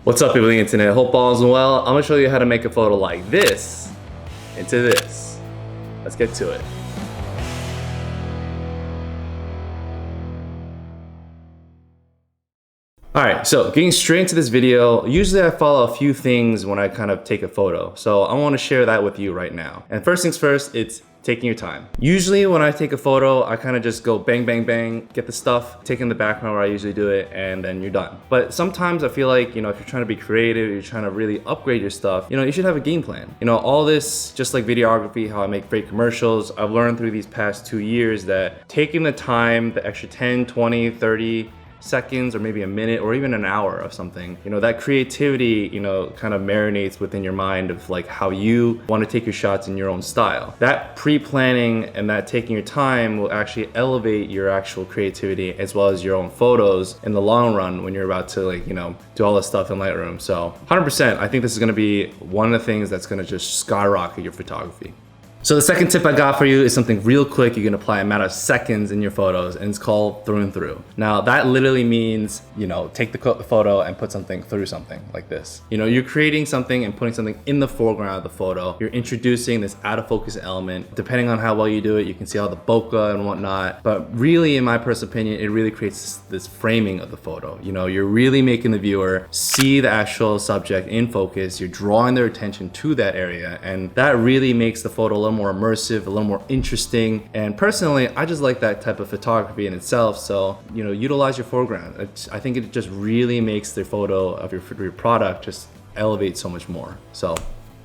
What's up, people on the internet? Hope all is well. I'm gonna show you how to make a photo like this into this. Let's get to it. Alright, so getting straight into this video, usually I follow a few things when I kind of take a photo. So I want to share that with you right now. And first things first, it's taking your time. Usually when I take a photo, I kind of just go bang, bang, bang, get the stuff, take in the background where I usually do it, and then you're done. But sometimes I feel like, if you're trying to be creative, you're trying to really upgrade your stuff, you should have a game plan. All this, just like videography, how I make great commercials, I've learned through these past 2 years that taking the time, the extra 10, 20, 30, seconds or maybe a minute or even an hour of something, that creativity, kind of marinates within your mind of like how you want to take your shots in your own style. That pre-planning and that taking your time will actually elevate your actual creativity as well as your own photos in the long run when you're about to do all this stuff in Lightroom. So 100%, I think this is going to be one of the things that's going to just skyrocket your photography. So the second tip I got for you is something real quick you can apply a matter of seconds in your photos, and it's called through and through. Now that literally means, take the photo and put something through something like this. You're creating something and putting something in the foreground of the photo. You're introducing this out of focus element. Depending on how well you do it, you can see all the bokeh and whatnot. But really, in my personal opinion, it really creates this framing of the photo. You're really making the viewer see the actual subject in focus. You're drawing their attention to that area, and that really makes the photo a little more immersive, a little more interesting. And personally, I just like that type of photography in itself. So, utilize your foreground. I think it just really makes the photo of your product just elevate so much more. So,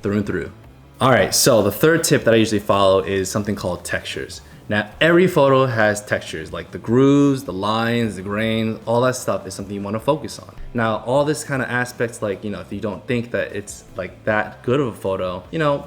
through and through. All right, so the third tip that I usually follow is something called textures. Now, every photo has textures, like the grooves, the lines, the grains, all that stuff is something you want to focus on. Now, all this kind of aspects, like, if you don't think that it's like that good of a photo,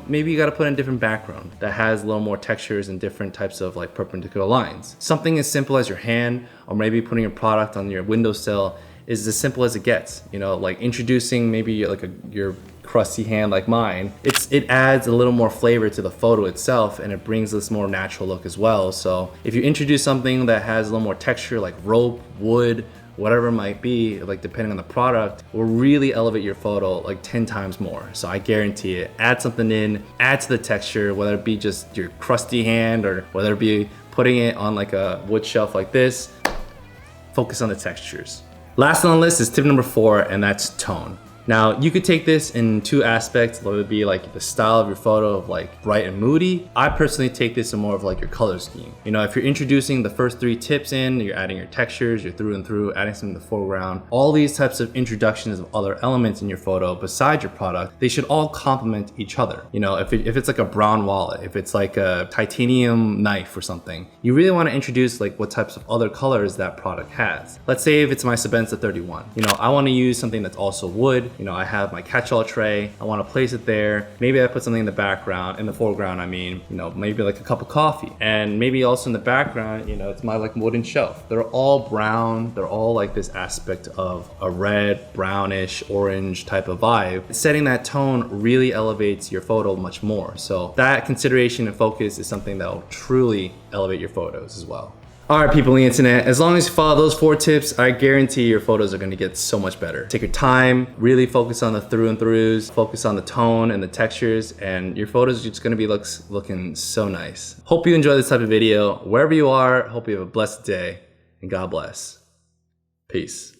maybe you got to put in a different background that has a little more textures and different types of like perpendicular lines. Something as simple as your hand, or maybe putting your product on your windowsill, is as simple as it gets. Like introducing maybe like your crusty hand like mine, it adds a little more flavor to the photo itself, and it brings this more natural look as well. So if you introduce something that has a little more texture, like rope, wood, whatever it might be, like depending on the product, will really elevate your photo like 10 times more. So I guarantee it. Add something in, add to the texture, whether it be just your crusty hand or whether it be putting it on like a wood shelf like this. Focus on the textures. Last on the list is tip number 4, and that's tone. Now, you could take this in 2 aspects, whether it be like the style of your photo of like bright and moody. I personally take this in more of like your color scheme. If you're introducing the first 3 tips in, you're adding your textures, you're through and through, adding some in the foreground, all these types of introductions of other elements in your photo besides your product, they should all complement each other. If it's like a brown wallet, if it's like a titanium knife or something, you really want to introduce like what types of other colors that product has. Let's say if it's my Sebenza 31, I want to use something that's also wood. I have my catch-all tray. I want to place it there. Maybe I put something in the background, in the foreground, maybe like a cup of coffee. And maybe also in the background, it's my like wooden shelf. They're all brown. They're all like this aspect of a red, brownish, orange type of vibe. Setting that tone really elevates your photo much more. So that consideration and focus is something that will truly elevate your photos as well. All right, people on the internet, as long as you follow those 4 tips, I guarantee your photos are gonna get so much better. Take your time, really focus on the through and throughs, focus on the tone and the textures, and your photos are just gonna be looking so nice. Hope you enjoy this type of video. Wherever you are, hope you have a blessed day, and God bless. Peace.